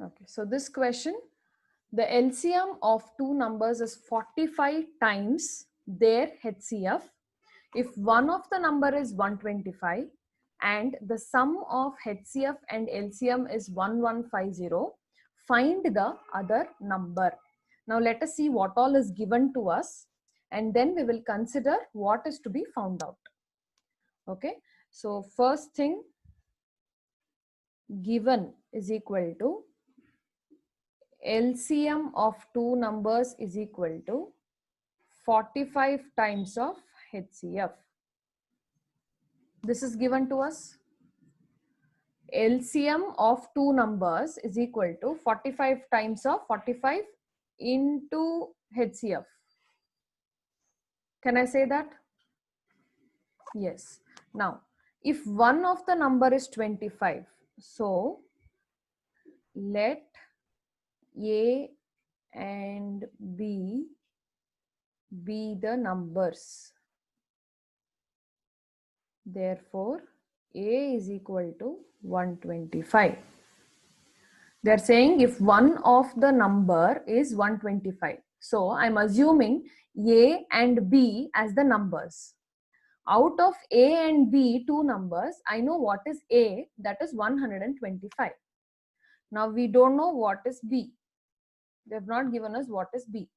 Okay, so this question, the LCM of two numbers is 45 times their HCF. If one of the number is 125 and the sum of HCF and LCM is 1150, find the other number. Now let us see what all is given to us, and then we will consider what is to be found out. Okay, so first thing, given is equal to LCM of two numbers is equal to 45 times of HCF. This is given to us. LCM of two numbers is equal to 45 times of 45 into HCF. Can I say that? Yes. Now, if one of the number is 25, so let A and B be the numbers. Therefore, A is equal to 125. They are saying if one of the number is 125. So I'm assuming A and B as the numbers. Out of A and B, two numbers, I know what is A, that is 125. Now we don't know what is B. They have not given us what is B.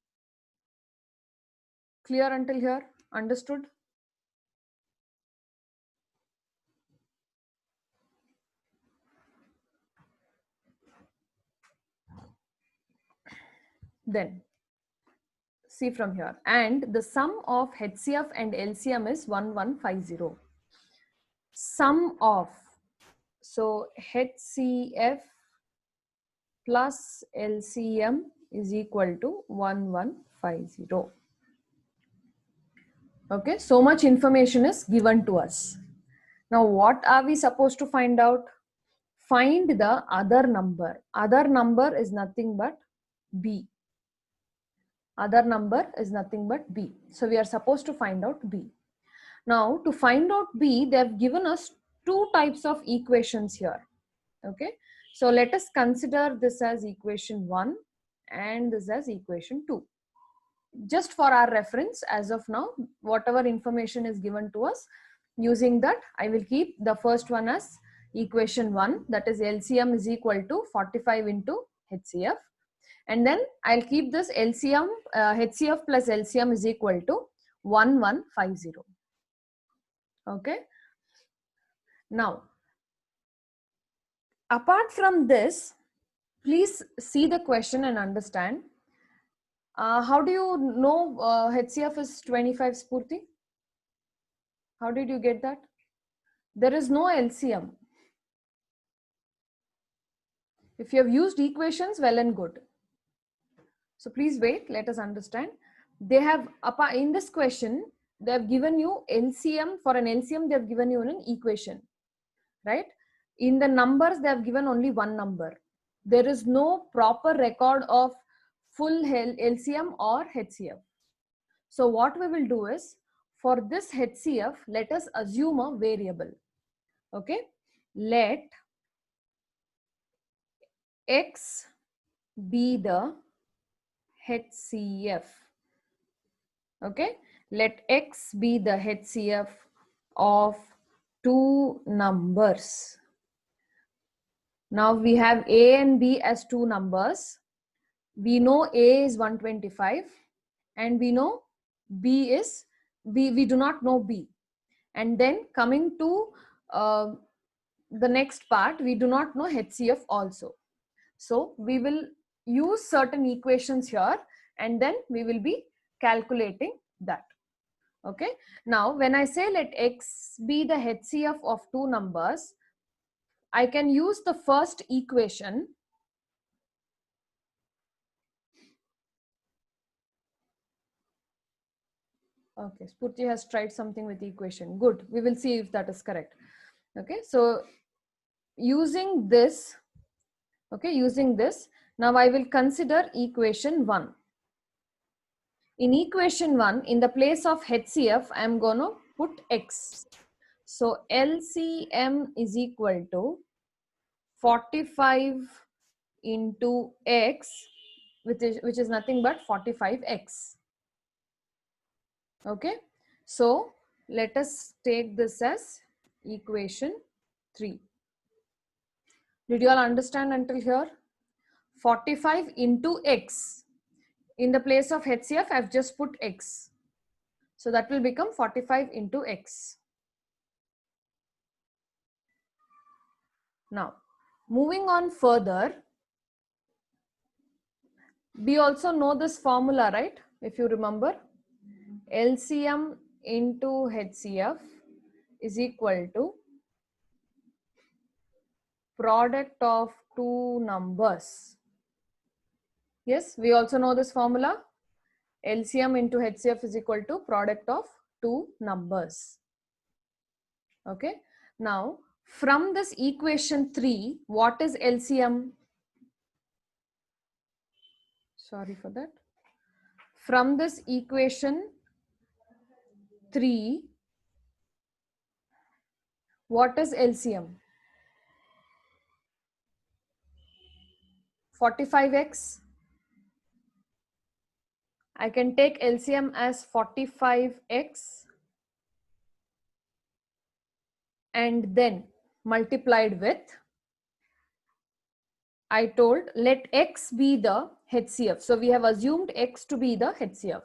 Clear until here? Understood? Then see from here, and the sum of HCF and LCM is 1150. Sum of, so HCF plus LCM is equal to 1150. Okay, so much information is given to us. Now what are we supposed to find out? Find the other number. Other number is nothing but B. Other number is nothing but B. So we are supposed to find out B. Now to find out B, they have given us two types of equations here. Okay, so let us consider this as equation 1 and this as equation 2. Just for our reference, as of now, whatever information is given to us, using that, I will keep the first one as equation 1, that is LCM is equal to 45 into HCF. And then I'll keep this LCM, HCF plus LCM is equal to 1150. Okay. Now, apart from this, please see the question and understand. How do you know HCF is 25, Spurti? How did you get that? There is no LCM. If you have used equations, well and good. So please wait, let us understand. They have, in this question, they have given you LCM. For an LCM, they have given you an equation, right? In the numbers, they have given only one number. There is no proper record of full LCM or HCF. So what we will do is, for this HCF, let us assume a variable. Okay, let X be the HCF. Okay, let X be the HCF of two numbers. Now we have A and B as two numbers. We know A is 125 and we know B is B. We do not know B. And then coming to the next part, we do not know HCF also. So we will use certain equations here and then we will be calculating that. Okay. Now when I say let X be the HCF of two numbers, I can use the first equation. Okay, Spurti has tried something with equation. Good. We will see if that is correct. Okay, so using this, okay, using this, now I will consider equation 1. In equation 1, in the place of HCF, I am going to put X. So LCM is equal to 45 into x, which is nothing but 45x. Okay, so let us take this as equation 3. Did you all understand until here? 45 into x. In the place of HCF, I've just put x. So that will become 45 into x. Now, moving on further, we also know this formula, right? If you remember, LCM into HCF is equal to product of two numbers. Yes, we also know this formula. LCM into HCF is equal to product of two numbers. Okay. Now, from this equation 3, what is LCM? Sorry for that. From this equation 3, what is LCM? 45x. I can take LCM as 45x and then multiplied with, I told let x be the HCF. So we have assumed x to be the HCF.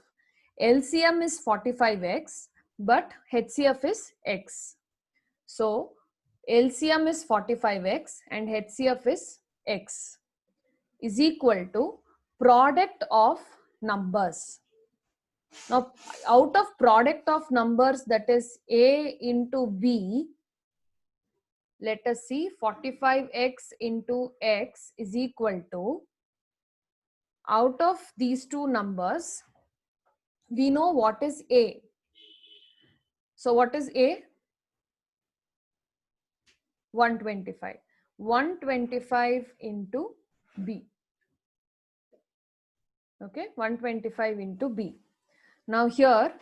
LCM is 45x, but HCF is x. So LCM is 45x and HCF is x is equal to product of numbers. Now, out of product of numbers, that is A into B, let us see, 45x into x is equal to, out of these two numbers, we know what is A. So what is A? 125. 125 into B. Okay, 125 into B. Now here,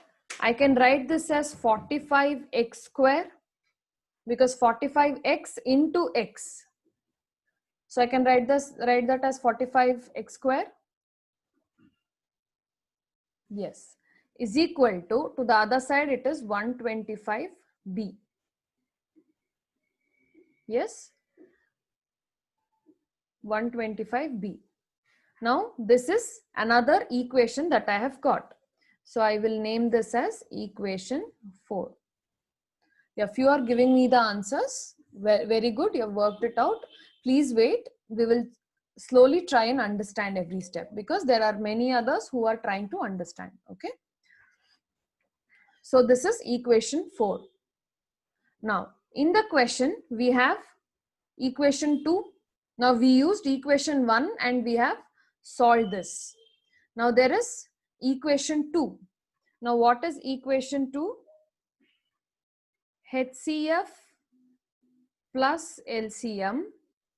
I can write this as 45x square, because 45x into x. So I can write that as 45x square. Yes, is equal to the other side it is 125b. Yes, 125b. Now this is another equation that I have got. So I will name this as equation 4. If you are giving me the answers, very good, you have worked it out. Please wait, we will slowly try and understand every step, because there are many others who are trying to understand. Okay. So this is equation 4. Now in the question we have equation 2. Now we used equation 1 and we have solved this. Now there is equation 2. Now what is equation 2? HCF plus LCM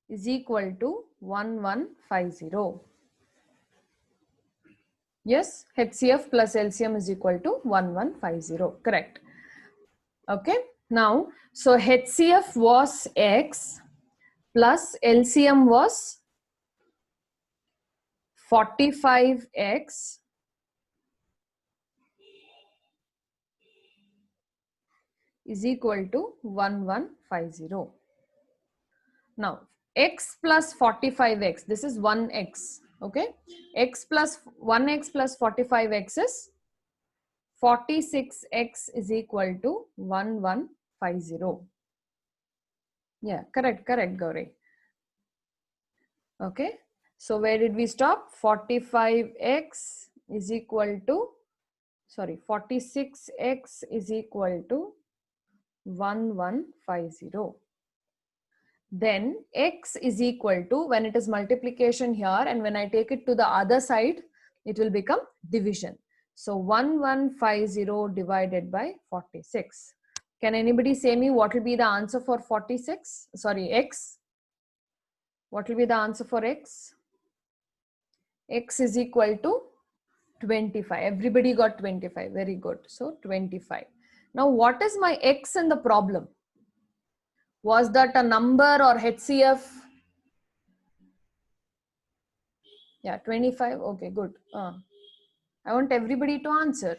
is equal to 1150. Yes, HCF plus LCM is equal to 1150. Correct. Okay. Now, so HCF was X plus LCM was 45X is equal to 1150. Now, X plus 45X, this is 1X. Okay. X plus 1X plus 45X is 46x is equal to 1150. Yeah, correct, Gauri. Okay, so where did we stop? 45x is equal to, sorry, 46x is equal to 1150. Then x is equal to, when it is multiplication here and when I take it to the other side, it will become division. So 1150 divided by 46. Can anybody say me what will be the answer for 46? Sorry, x. What will be the answer for x? X is equal to 25. Everybody got 25. Very good. So 25. Now what is my x in the problem? Was that a number or HCF? Yeah, 25. Okay, good. I want everybody to answer.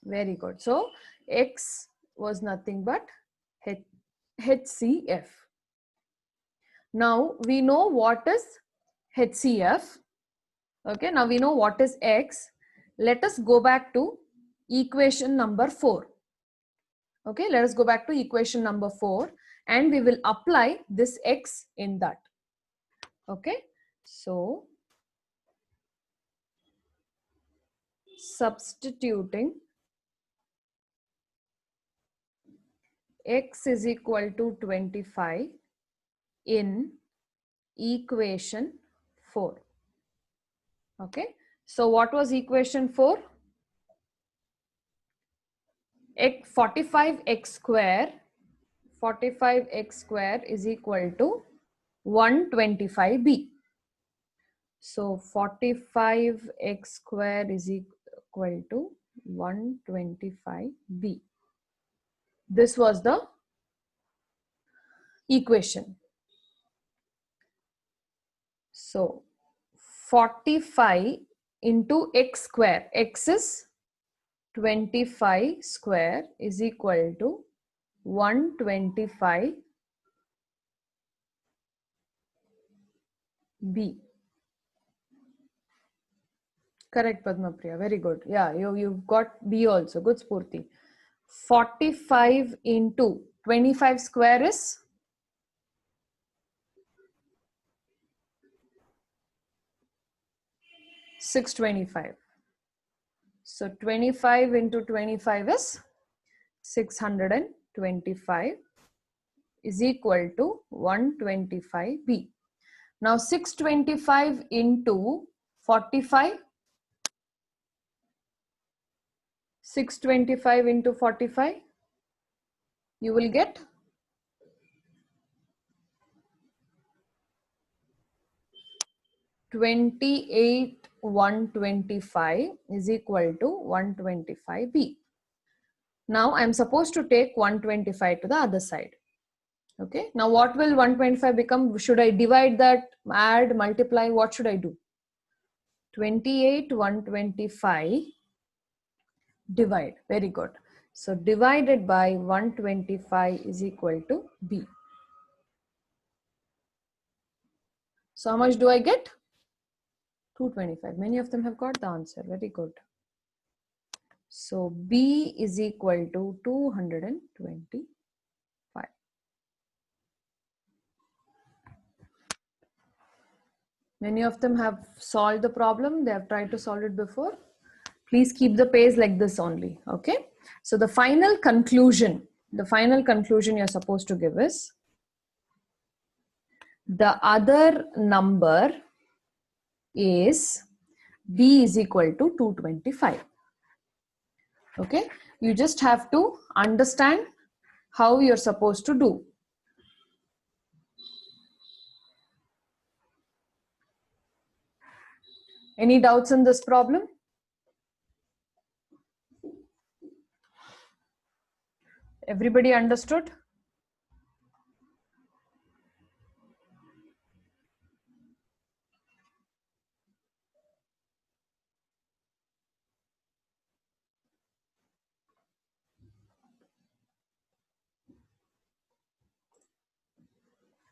Very good. So X was nothing but HCF. Now we know what is HCF. Okay, now we know what is X. Let us go back to equation number 4. Okay, let us go back to equation number 4 and we will apply this X in that. Okay, so substituting X is equal to 25 in equation 4. Okay, so what was equation 4? 45x square is equal to 125b. So 45x square is equal to 125b. This was the equation. So 45 into x square, x is 25 square is equal to 125b. Correct, Padma Priya. Very good. Yeah, you've got B also. Good, Spurti. 45 into 25 square is 625. So 25 into 25 is 625 is equal to 125b. Now 625 into 45. 625 into 45. You will get 28,125 is equal to 125b. Now I am supposed to take 125 to the other side. Okay. Now what will 125 become? Should I divide that, add, multiply? What should I do? 28,125 divide. Very good. So divided by 125 is equal to b. So how much do I get? 225. Many of them have got the answer. Very good. So B is equal to 225. Many of them have solved the problem. They have tried to solve it before. Please keep the pace like this only. Okay. So the final conclusion you're supposed to give is the other number is B is equal to 225. Okay. You just have to understand how you're supposed to do. Any doubts in this problem? Everybody understood?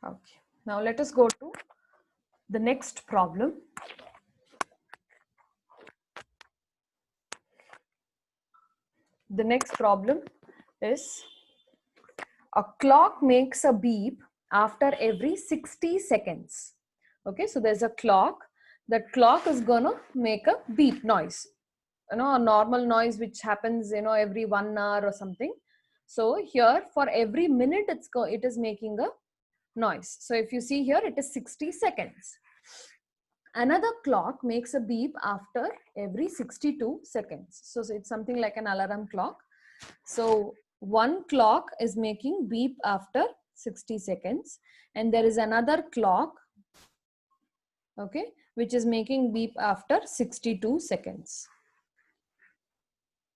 Okay. Now let us go to the next problem. The next problem is a clock makes a beep after every 60 seconds. Okay, so there's a clock. That clock is gonna make a beep noise. You know, a normal noise which happens, you know, every 1 hour or something. So here for every minute it is making a noise. So if you see here, it is 60 seconds. Another clock makes a beep after every 62 seconds. So it's something like an alarm clock. So one clock is making beep after 60 seconds and there is another clock, okay, which is making beep after 62 seconds.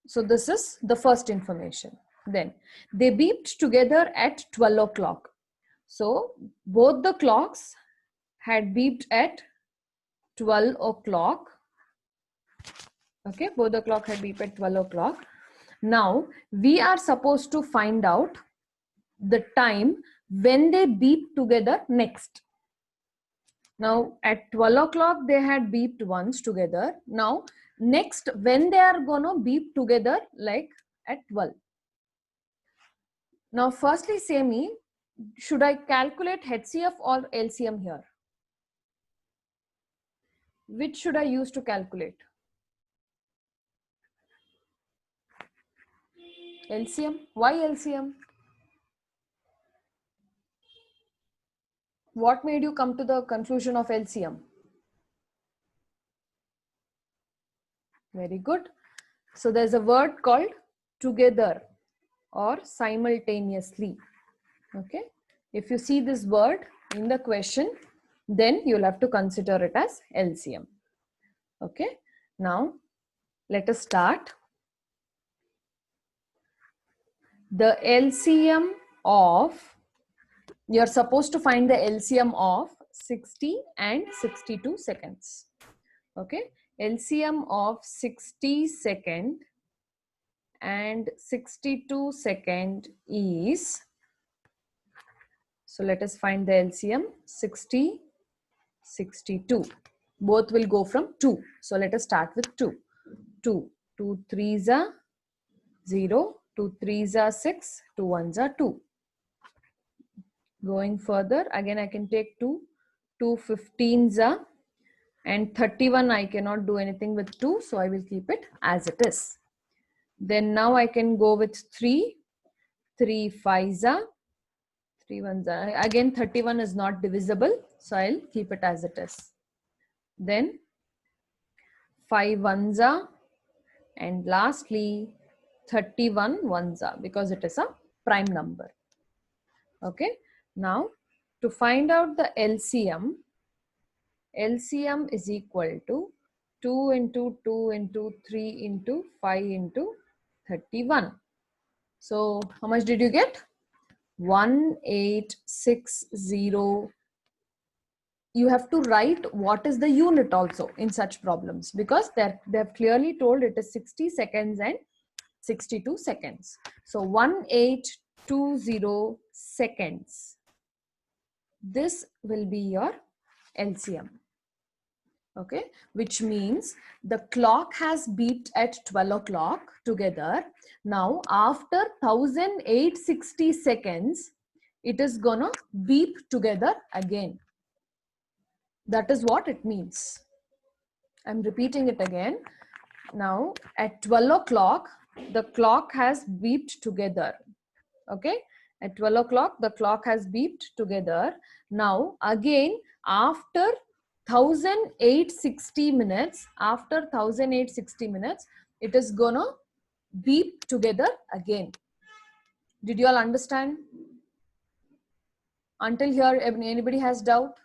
So this is the first information. Then they beeped together at 12 o'clock. So both the clocks had beeped at 12 o'clock. Okay, both the clock had beeped at 12 o'clock. Now we are supposed to find out the time when they beep together next. Now at 12 o'clock they had beeped once together. Now next when they are gonna beep together like at 12. Now firstly say me, should I calculate HCF or LCM here? Which should I use to calculate? LCM. Why LCM? What made you come to the conclusion of LCM? Very good. So there's a word called together or simultaneously. Okay. If you see this word in the question, then you'll have to consider it as LCM. Okay. Now let us start. The LCM of, you're supposed to find the LCM of 60 and 62 seconds. Okay. LCM of 60 second and 62 second is, so let us find the LCM. 60, 62. Both will go from 2. So let us start with 2. 2. 2 3s are 0. 2 3s are 6. 2 1s are 2. Going further, again I can take 2. 2 15s are, and 31 I cannot do anything with 2. So I will keep it as it is. Then now I can go with 3. 3 5s are, 3 1s are. Again 31 is not divisible. So I'll keep it as it is. Then 5 1s are, and lastly 31 1s are, because it is a prime number. Okay. Now to find out the LCM, LCM is equal to 2 into 2 into 3 into 5 into 31. So how much did you get? 1860. You have to write what is the unit also in such problems, because they have clearly told it is 60 seconds and 62 seconds. So 1820 seconds. This will be your LCM. Okay, which means the clock has beeped at 12 o'clock together. Now after 1860 seconds, it is gonna beep together again. That is what it means. I'm repeating it again. Now at 12 o'clock, the clock has beeped together. Okay, at 12 o'clock, the clock has beeped together. Now again, after 1860 minutes, it is gonna beep together again. Did you all understand? Until here, anybody has doubt?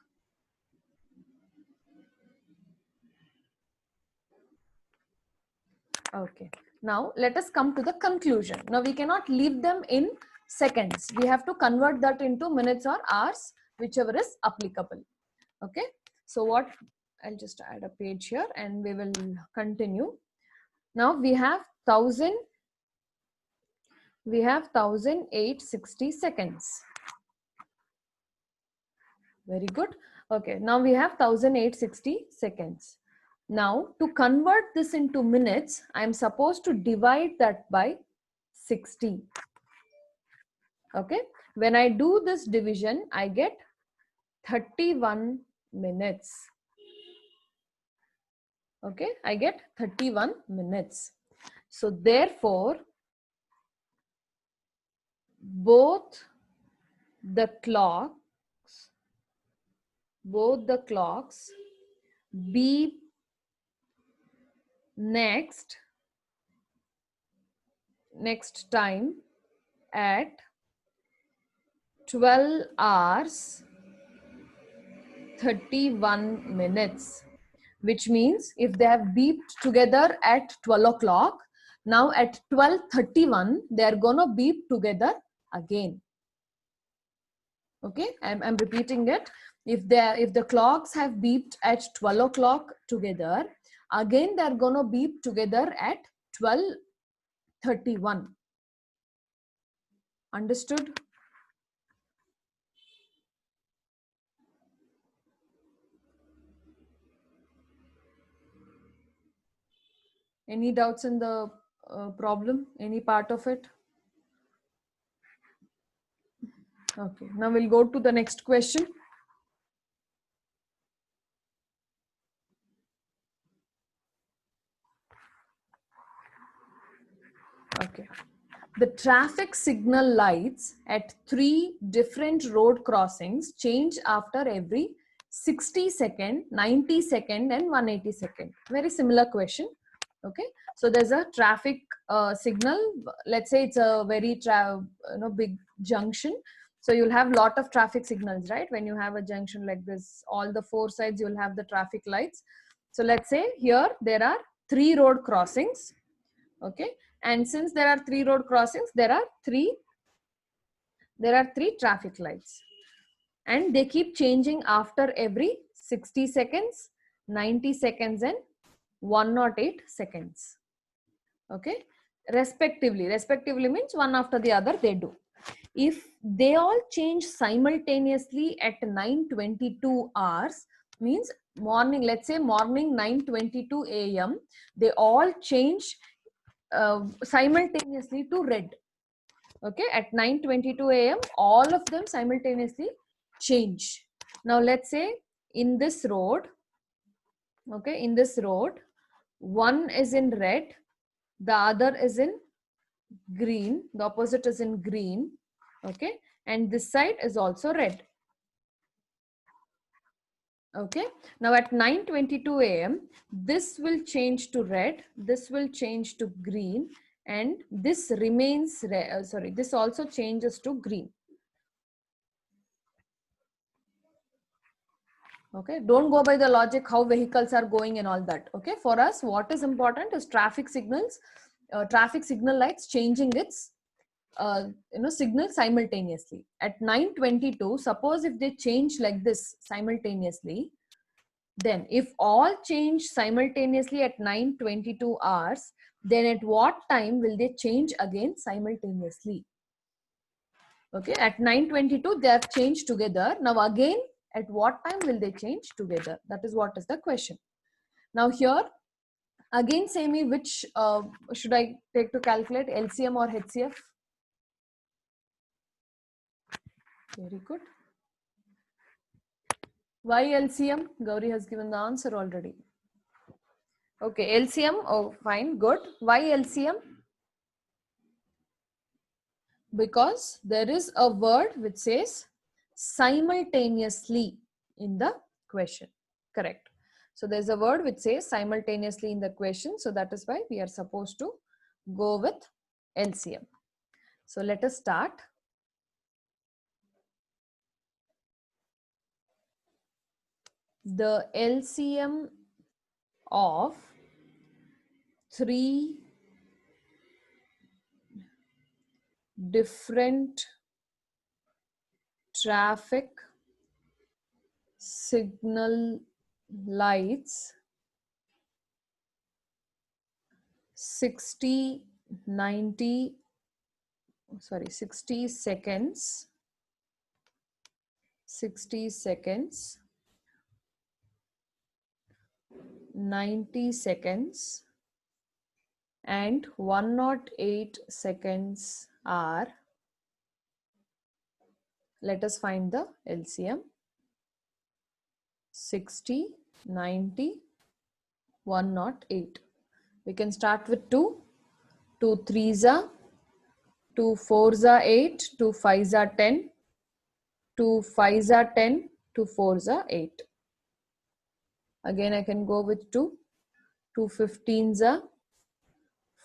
Okay. Now let us come to the conclusion. Now we cannot leave them in seconds. We have to convert that into minutes or hours, whichever is applicable. Okay. So what, I'll just add a page here and we will continue. Now we have 1860 seconds. Very good. Okay. Now we have 1860 seconds. Now to convert this into minutes, I am supposed to divide that by 60. Okay. When I do this division, I get 31 minutes. Okay. I get 31 minutes. So therefore, both the clocks beep next time at 12 hours 31 minutes, which means if they have beeped together at 12 o'clock, now at 12:31 they are gonna beep together again. Okay, I'm repeating it. if the clocks have beeped at 12 o'clock together, again they're gonna beep together at 12:31. Understood? Any doubts in the problem? Any part of it? Okay, now we'll go to the next question. Okay. The traffic signal lights at 3 different road crossings change after every 60 second, 90 second and 180 second. Very similar question. Okay. So there's a traffic signal. Let's say it's a very big junction. So you'll have lot of traffic signals, right? When you have a junction like this, all the 4 sides, you'll have the traffic lights. So let's say here there are 3 road crossings. Okay. And since there are 3 road crossings, there are three traffic lights, and they keep changing after every 60 seconds, 90 seconds and 108 seconds. Okay, respectively means one after the other they do. If they all change simultaneously at 9:22 hours, means morning, let's say morning 9:22 a.m., they all change simultaneously to red. Okay, at 9:22 a.m. all of them simultaneously change. Now let's say in this road, okay, in this road, one is in red, the other is in green, the opposite is in green, okay, and this side is also red. Okay, now at 9:22 a.m. this will change to red, this will change to green, and this remains red, this also changes to green. Okay, don't go by the logic how vehicles are going and all that. Okay, for us what is important is traffic signals, traffic signal lights changing its signal simultaneously. At 9:22, suppose if they change like this simultaneously, then if all change simultaneously at 9:22 hours, then at what time will they change again simultaneously? Okay, at 9:22 they have changed together. Now again, at what time will they change together? That is what is the question. Now here, again say me which should I take to calculate, LCM or HCF? Very good. Why LCM? Gauri has given the answer already. Okay, LCM, oh fine, good. Why LCM? Because there is a word which says simultaneously in the question. Correct. So there's a word which says simultaneously in the question. So that is why we are supposed to go with LCM. So let us start. The LCM of 3 different traffic signal lights 60 seconds 90 seconds and 108 seconds are, let us find the LCM. 60, 90, 108. We can start with 2. 2 3s are 2 4s are 8, 2 5s are 10, 2 5s are 10, 2 4s are 8. Again I can go with 2. 2 15s are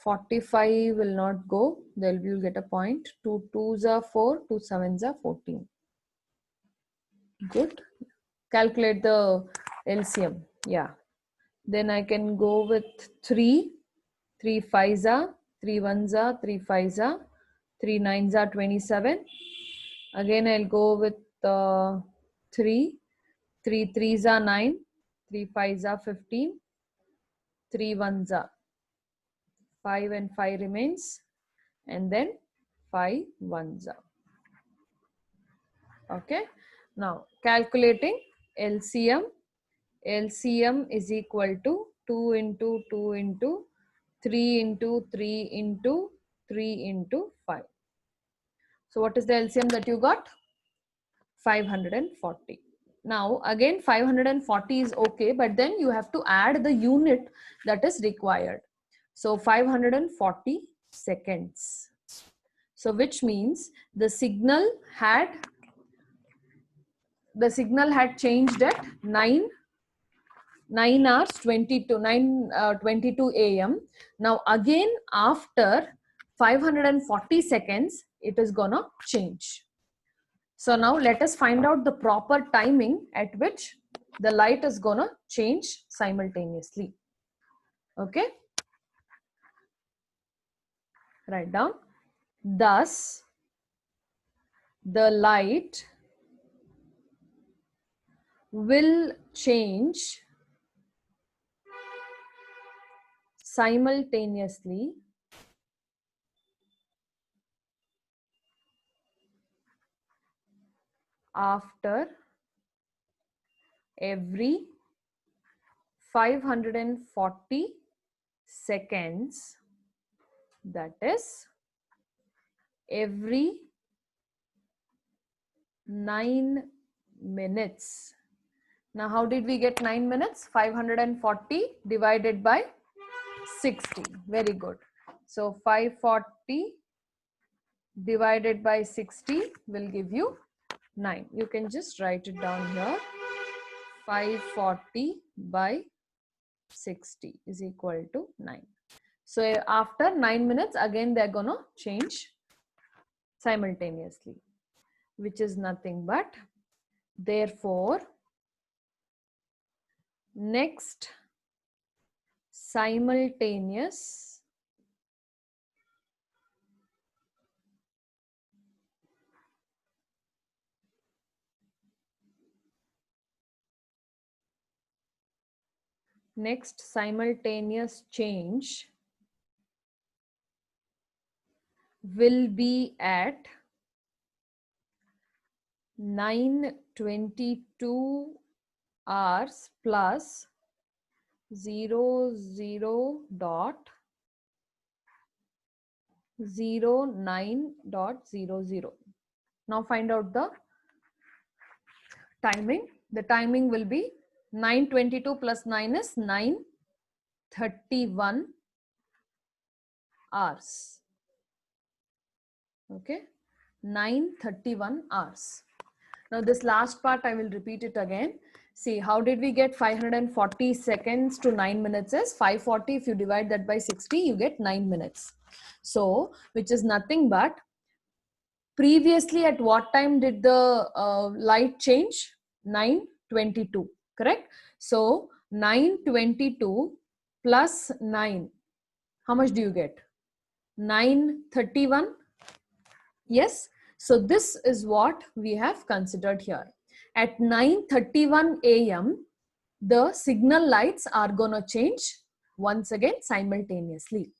45 will not go, there you will get a point. 2 2s are 4, 2 7s are 14. Good. Calculate the LCM. Yeah. Then I can go with 3. 3 5s are, 3 1s are, 3 5s are, 3 9s are 27. Again I'll go with 3. 3 threes are 9, 3 fives are 15, 3 ones are 5 and 5 remains, and then 5 ones are. Okay. Now calculating LCM. LCM is equal to 2 into 2 into 3 into 3 into 3 into 5. So what is the LCM that you got? 540. Now again 540 is okay, but then you have to add the unit that is required. So 540 seconds. So which means the signal had changed at 9 hours 22 a.m. Now again after 540 seconds it is gonna change. So now let us find out the proper timing at which the light is gonna change simultaneously. Okay, write down. Thus the light will change simultaneously after every 540 seconds, that is every 9 minutes. Now how did we get 9 minutes? 540 divided by 60. Very good. So 540 divided by 60 will give you 9. You can just write it down here. 540 by 60 is equal to 9. So after 9 minutes again they're gonna change simultaneously, which is nothing but, therefore next simultaneous change will be at 9:22 hours plus 00.09.00. Now find out the timing. The timing will be 9:22 plus 9 is 9:31 hours. Okay, 9:31 hours. Now this last part I will repeat it again. See, how did we get 540 seconds to 9 minutes is 540. If you divide that by 60, you get 9 minutes. So, which is nothing but, previously at what time did the light change? 9:22, correct? So 9:22 plus 9, how much do you get? 9:31. Yes, so this is what we have considered here. At 9:31 a.m. the signal lights are gonna change once again simultaneously.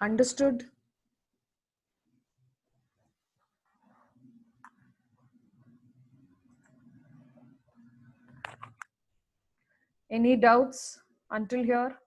Understood? Any doubts until here?